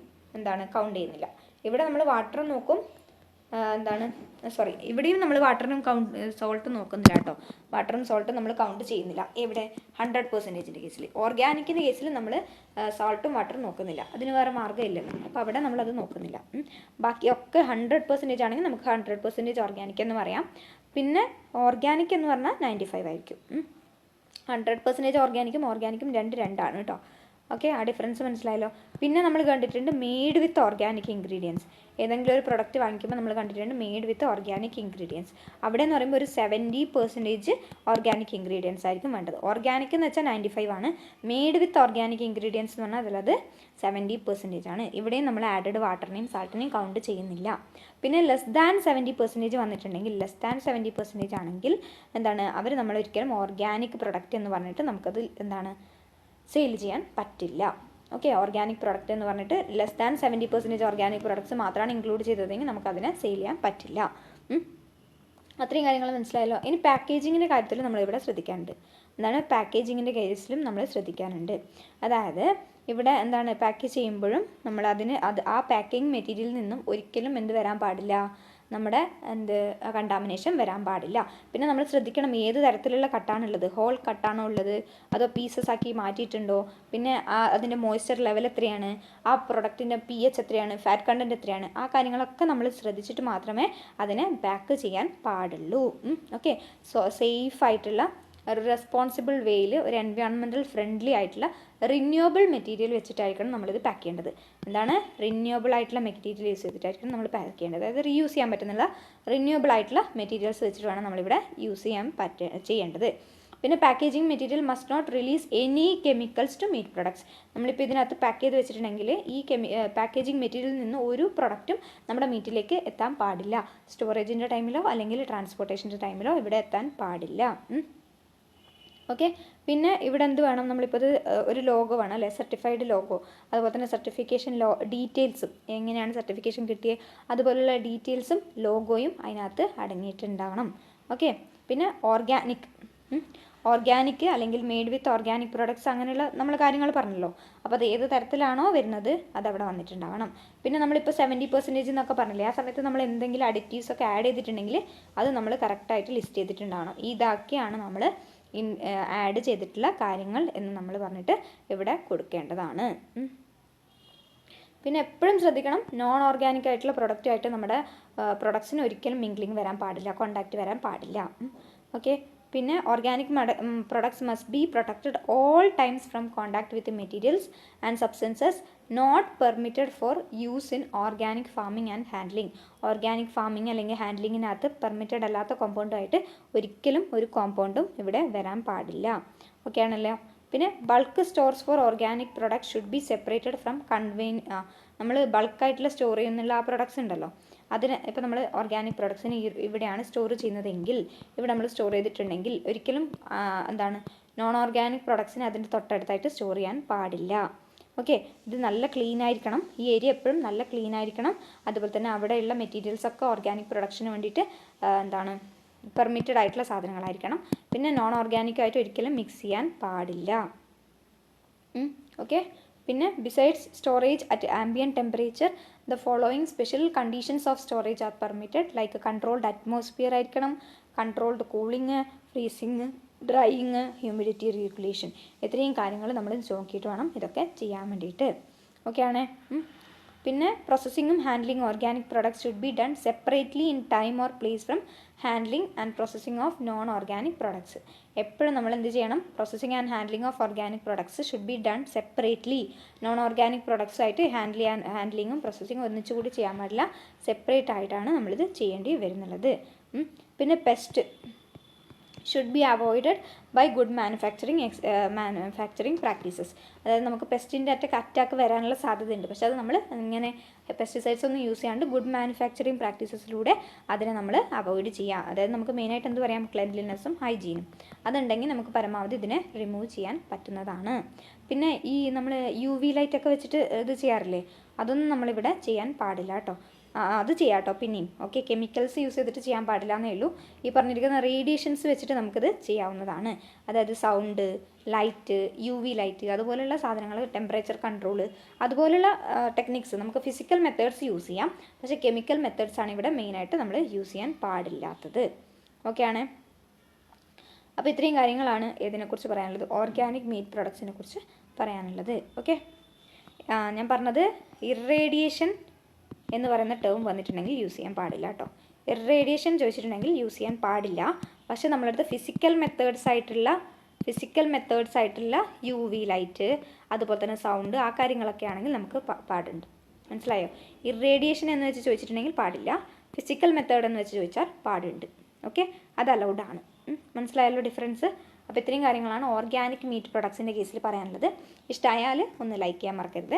കൗണ്ട് ചെയ്യുന്നില്ല. ഇവിടെ നമ്മൾ വാട്ടറും നോക്കും, ഇവിടെയും നമ്മൾ വാട്ടറിനും സോൾട്ട് നോക്കുന്നില്ല കേട്ടോ. വാട്ടറും സോൾട്ടും നമ്മൾ കൗണ്ട് ചെയ്യുന്നില്ല. എവിടെ 100%ൻ്റെ കേസിൽ. ഓർഗാനിക്കിൻ്റെ കേസിൽ നമ്മൾ സോൾട്ടും വാട്ടറും നോക്കുന്നില്ല, അതിന് വേറെ മാർഗ്ഗമില്ലല്ലോ. അപ്പോൾ അവിടെ നമ്മളത് നോക്കുന്നില്ല. ബാക്കിയൊക്കെ 100% ആണെങ്കിൽ നമുക്ക് 100% ഓർഗാനിക് എന്ന് പറയാം. പിന്നെ ഓർഗാനിക് എന്ന് പറഞ്ഞാൽ 95 ആയിരിക്കും. 100% ഓർഗാനിക്കും രണ്ടാണ് കേട്ടോ. ഓക്കെ, ആ ഡിഫറൻസ് മനസ്സിലായല്ലോ. പിന്നെ നമ്മൾ കണ്ടിട്ടുണ്ട് മെയ്ഡ് വിത്ത് ഓർഗാനിക് ഇൻഗ്രീഡിയൻസ്. ഏതെങ്കിലും ഒരു പ്രൊഡക്റ്റ് വാങ്ങിക്കുമ്പോൾ നമ്മൾ കണ്ടിട്ടുണ്ട് മെയ്ഡ് വിത്ത് ഓർഗാനിക് ഇൻഗ്രീഡിയൻസ്. അവിടെ എന്ന് പറയുമ്പോൾ ഒരു 70% ഓർഗാനിക് ഇൻഗ്രീഡിയൻസ് ആയിരിക്കും വേണ്ടത്. ഓർഗാനിക് എന്ന് വെച്ചാൽ 95 ആണ്. മെയ്ഡ് വിത്ത് ഓർഗാനിക് ഇൻഗ്രീഡിയൻസ് എന്ന് പറഞ്ഞാൽ അതിലത് 70% ആണ്. ഇവിടെയും നമ്മൾ ആഡഡ് വാട്ടറിനെയും സാൾട്ടിനെയും കൗണ്ട് ചെയ്യുന്നില്ല. പിന്നെ ലെസ് ദാൻ 70% വന്നിട്ടുണ്ടെങ്കിൽ, ലെസ് ദാൻ 70% ആണെങ്കിൽ അവർ നമ്മൾ ഒരിക്കലും ഓർഗാനിക് പ്രൊഡക്റ്റ് എന്ന് പറഞ്ഞിട്ട് നമുക്കത് സെയിൽ ചെയ്യാൻ പറ്റില്ല. ഓക്കെ, ഓർഗാനിക് പ്രൊഡക്റ്റ് എന്ന് പറഞ്ഞിട്ട് ലെസ് ദാൻ 70% ഓർഗാനിക് പ്രൊഡക്ട്സ് മാത്രമാണ് ഇൻക്ലൂഡ് ചെയ്തതെങ്കിൽ നമുക്കതിനെ സെയിൽ ചെയ്യാൻ പറ്റില്ല. അത്രയും കാര്യങ്ങൾ മനസ്സിലായല്ലോ. ഇനി പാക്കേജിങ്ങിൻ്റെ കാര്യത്തിൽ നമ്മളിവിടെ ശ്രദ്ധിക്കാനുണ്ട്. പാക്കേജിങ്ങിൻ്റെ കേസിലും നമ്മൾ ശ്രദ്ധിക്കാനുണ്ട്. അതായത് ഇവിടെ പാക്കേജ് ചെയ്യുമ്പോഴും നമ്മൾ ആ പാക്കിംഗ് മെറ്റീരിയലിൽ നിന്നും ഒരിക്കലും വരാൻ പാടില്ല, നമ്മുടെ കണ്ടാമിനേഷൻ വരാൻ പാടില്ല. പിന്നെ നമ്മൾ ശ്രദ്ധിക്കണം ഏത് തരത്തിലുള്ള കട്ടാണുള്ളത്. ഹോൾ കട്ടാണോ ഉള്ളത്, അതോ പീസസ് ആക്കി മാറ്റിയിട്ടുണ്ടോ, പിന്നെ അതിൻ്റെ മോയ്സ്ചർ ലെവൽ എത്രയാണ്, ആ പ്രൊഡക്റ്റിൻ്റെ pH എത്രയാണ്, ഫാറ്റ് കണ്ടൻറ്റ് എത്രയാണ്, ആ കാര്യങ്ങളൊക്കെ നമ്മൾ ശ്രദ്ധിച്ചിട്ട് മാത്രമേ അതിനെ പാക്ക് ചെയ്യാൻ പാടുള്ളൂ. ഓക്കെ, സേഫായിട്ടുള്ള ഒരു റെസ്പോൺസിബിൾ വേയിൽ ഒരു എൻവയോൺമെൻറ്റൽ ഫ്രണ്ട്ലി ആയിട്ടുള്ള റിന്യൂവബിൾ മെറ്റീരിയൽ വെച്ചിട്ടായിരിക്കണം നമ്മളിത് പാക്ക് ചെയ്യേണ്ടത്. റിന്യൂവബിൾ ആയിട്ടുള്ള മെറ്റീരിയൽ യൂസ് ചെയ്തിട്ടായിരിക്കണം നമ്മൾ പാക്ക് ചെയ്യേണ്ടത്. അതായത് റീയൂസ് ചെയ്യാൻ പറ്റുന്നില്ല റിന്യൂവബിൾ ആയിട്ടുള്ള മെറ്റീരിയൽസ് വെച്ചിട്ട് വേണം നമ്മളിവിടെ യൂസ് ചെയ്യേണ്ടത്. പിന്നെ packaging material must not release any chemicals to meat products. നമ്മളിപ്പോൾ ഇതിനകത്ത് പാക്ക് ചെയ്ത് വെച്ചിട്ടുണ്ടെങ്കിൽ ഈ പാക്കേജിങ് മെറ്റീരിയലിൽ നിന്ന് ഒരു പ്രൊഡക്റ്റും നമ്മുടെ മീറ്റിലേക്ക് എത്താൻ പാടില്ല. സ്റ്റോറേജിൻ്റെ ടൈമിലോ അല്ലെങ്കിൽ ട്രാൻസ്പോർട്ടേഷൻ്റെ ടൈമിലോ ഇവിടെ എത്താൻ പാടില്ല. ഓക്കെ, പിന്നെ ഇവിടെ എന്ത് വേണം, നമ്മളിപ്പോൾ ഒരു ലോഗോ വേണം അല്ലേ, സർട്ടിഫൈഡ് ലോഗോ. അതുപോലെ തന്നെ സർട്ടിഫിക്കേഷൻ ഡീറ്റെയിൽസും, എങ്ങനെയാണ് സർട്ടിഫിക്കേഷൻ കിട്ടിയത് അതുപോലുള്ള ഡീറ്റെയിൽസും ലോഗോയും അതിനകത്ത് അടങ്ങിയിട്ടുണ്ടാവണം. ഓക്കെ, പിന്നെ ഓർഗാനിക് അല്ലെങ്കിൽ മെയ്ഡ് വിത്ത് ഓർഗാനിക് പ്രോഡക്ട്സ് അങ്ങനെയുള്ള നമ്മൾ കാര്യങ്ങൾ പറഞ്ഞല്ലോ. അപ്പോൾ അത് ഏത് തരത്തിലാണോ വരുന്നത് അതവിടെ വന്നിട്ടുണ്ടാവണം. പിന്നെ നമ്മളിപ്പോൾ 70% എന്നൊക്കെ പറഞ്ഞില്ലേ, ആ സമയത്ത് നമ്മൾ എന്തെങ്കിലും അഡിറ്റീവ്സ് ഒക്കെ ആഡ് ചെയ്തിട്ടുണ്ടെങ്കിൽ അത് നമ്മൾ കറക്റ്റായിട്ട് ലിസ്റ്റ് ചെയ്തിട്ടുണ്ടാവണം. ഇതൊക്കെയാണ് നമ്മൾ ആഡ് ചെയ്തിട്ടുള്ള കാര്യങ്ങൾ എന്ന് നമ്മൾ പറഞ്ഞിട്ട് ഇവിടെ കൊടുക്കേണ്ടതാണ്. പിന്നെ എപ്പോഴും ശ്രദ്ധിക്കണം, നോൺ ഓർഗാനിക് ആയിട്ടുള്ള പ്രൊഡക്റ്റുമായിട്ട് നമ്മുടെ പ്രൊഡക്ട്സിന് ഒരിക്കലും മിംഗ്ലിങ് വരാൻ പാടില്ല, കോണ്ടാക്റ്റ് വരാൻ പാടില്ല. ഓക്കെ, പിന്നെ organic products must be protected all times from contact with materials and substances not permitted for use in organic farming and handling. Organic farming അല്ലെങ്കിൽ ഹാൻഡ്ലിങ്ങിനകത്ത് പെർമിറ്റഡ് അല്ലാത്ത കോമ്പൗണ്ടുമായിട്ട് ഒരിക്കലും ഒരു കോമ്പൗണ്ടും ഇവിടെ വരാൻ പാടില്ല. ഓക്കെ ആണല്ലോ. പിന്നെ bulk stores for organic products should be separated from നമ്മൾ ബൾക്കായിട്ടുള്ള സ്റ്റോർ ചെയ്യുന്നുള്ള ആ പ്രൊഡക്ട്സ് ഉണ്ടല്ലോ, അതിന് ഇപ്പോൾ നമ്മൾ ഓർഗാനിക് പ്രൊഡക്ട്സിന് ഇവിടെയാണ് സ്റ്റോർ ചെയ്യുന്നതെങ്കിൽ, ഇവിടെ നമ്മൾ സ്റ്റോർ ചെയ്തിട്ടുണ്ടെങ്കിൽ ഒരിക്കലും നോൺ ഓർഗാനിക് പ്രൊഡക്ട്സിന് അതിൻ്റെ തൊട്ടടുത്തായിട്ട് സ്റ്റോർ ചെയ്യാൻ പാടില്ല. ഓക്കെ, ഇത് നല്ല ക്ലീൻ ആയിരിക്കണം, ഈ ഏരിയ എപ്പോഴും നല്ല ക്ലീൻ ആയിരിക്കണം. അതുപോലെ തന്നെ അവിടെയുള്ള മെറ്റീരിയൽസൊക്കെ ഓർഗാനിക് പ്രൊഡക്ഷന് വേണ്ടിയിട്ട് പെർമിറ്റഡ് ആയിട്ടുള്ള സാധനങ്ങളായിരിക്കണം. പിന്നെ നോൺ ഓർഗാനിക് ആയിട്ട് ഒരിക്കലും മിക്സ് ചെയ്യാൻ പാടില്ല. ഓക്കെ, പിന്നെ besides storage at ambient temperature the following special conditions of storage are permitted. Like controlled atmosphere ആയിരിക്കണം, controlled cooling, freezing, drying, humidity regulation. ഇത്രയും കാര്യങ്ങൾ നമ്മൾ നോക്കിയിട്ട് വേണം ഇതൊക്കെ ചെയ്യാൻ വേണ്ടിയിട്ട്. ഓക്കെ ആണ്. പിന്നെ പ്രോസസ്സിങ്ങും handling organic products should be done separately in time or place from handling and processing of non organic products. എപ്പോഴും നമ്മൾ എന്ത് ചെയ്യണം, processing and handling of organic products should be done separately. Non organic products ആയിട്ട് ഹാൻഡ്ലിങ്ങും പ്രോസസ്സിങ്ങും ഒന്നിച്ചുകൂടി ചെയ്യാൻ പാടില്ല, സെപ്പറേറ്റ് ആയിട്ടാണ് നമ്മളിത് ചെയ്യേണ്ടി വരുന്നുള്ളത്. പിന്നെ pest should be avoided bye good manufacturing practices. അതായത് നമുക്ക് പെസ്റ്റിൻ്റെ അറ്റാക്ക് വരാനുള്ള സാധ്യതയുണ്ട്, പക്ഷേ അത് നമ്മൾ ഇങ്ങനെ പെസ്റ്റിസൈഡ്സ് ഒന്നും യൂസ് ചെയ്യാണ്ട് ഗുഡ് മാനുഫാക്ചറിങ് പ്രാക്ടീസസിലൂടെ അതിനെ നമ്മൾ അവോയ്ഡ് ചെയ്യാം. അതായത് നമുക്ക് മെയിനായിട്ട് എന്ത് പറയാം, ക്ലെൻലിനെസ്സും ഹൈജീനും അതുണ്ടെങ്കിൽ നമുക്ക് പരമാവധി ഇതിനെ റിമൂവ് ചെയ്യാൻ പറ്റുന്നതാണ്. പിന്നെ ഈ നമ്മൾ UV ലൈറ്റൊക്കെ വെച്ചിട്ട് ഇത് ചെയ്യാറില്ലേ, അതൊന്നും നമ്മളിവിടെ ചെയ്യാൻ പാടില്ല കേട്ടോ. അത് ചെയ്യാം കേട്ടോ പിന്നെയും. ഓക്കെ, കെമിക്കൽസ് യൂസ് ചെയ്തിട്ട് ചെയ്യാൻ പാടില്ല എന്നേ ഉള്ളൂ. ഈ പറഞ്ഞിരിക്കുന്ന റേഡിയേഷൻസ് വെച്ചിട്ട് നമുക്കിത് ചെയ്യാവുന്നതാണ്. അതായത് സൗണ്ട്, ലൈറ്റ്, UV ലൈറ്റ്, അതുപോലെയുള്ള സാധനങ്ങൾ, ടെമ്പറേച്ചർ കൺട്രോൾ, അതുപോലെയുള്ള ടെക്നിക്സ് നമുക്ക് ഫിസിക്കൽ മെത്തേഡ്സ് യൂസ് ചെയ്യാം. പക്ഷേ കെമിക്കൽ മെത്തേഡ്സ് ആണ് ഇവിടെ മെയിനായിട്ട് നമ്മൾ യൂസ് ചെയ്യാൻ പാടില്ലാത്തത്. ഓക്കെ ആണ്. അപ്പോൾ ഇത്രയും കാര്യങ്ങളാണ് ഇതിനെക്കുറിച്ച് പറയാനുള്ളത്, ഓർഗാനിക് മീറ്റ് പ്രൊഡക്ട്സിനെ കുറിച്ച് പറയാനുള്ളത്. ഓക്കെ, ഞാൻ പറഞ്ഞത് ഇറേഡിയേഷൻ എന്ന് പറയുന്ന ടേം വന്നിട്ടുണ്ടെങ്കിൽ യൂസ് ചെയ്യാൻ പാടില്ല കേട്ടോ. ഇറേഡിയേഷൻ ചോദിച്ചിട്ടുണ്ടെങ്കിൽ യൂസ് ചെയ്യാൻ പാടില്ല. പക്ഷേ നമ്മളടുത്ത് ഫിസിക്കൽ മെത്തേഡ്സ് ആയിട്ടുള്ള UV ലൈറ്റ്, അതുപോലെ തന്നെ സൗണ്ട്, ആ കാര്യങ്ങളൊക്കെ ആണെങ്കിൽ നമുക്ക് പാടുണ്ട്. മനസ്സിലായോ? ഇറേഡിയേഷൻ എന്ന് വെച്ച് ചോദിച്ചിട്ടുണ്ടെങ്കിൽ പാടില്ല, ഫിസിക്കൽ മെത്തേഡ് എന്ന് വെച്ച് ചോദിച്ചാൽ പാടുണ്ട്. ഓക്കെ, അത് അലൗഡാണ്. മനസ്സിലായല്ലോ ഡിഫറൻസ്? അപ്പോൾ ഇത്രയും കാര്യങ്ങളാണ് ഓർഗാനിക് മീറ്റ് പ്രൊഡക്ട്സിൻ്റെ കേസിൽ പറയാനുള്ളത്. ഇഷ്ടമായാൽ ഒന്ന് ലൈക്ക് ചെയ്യാൻ മറക്കരുത്.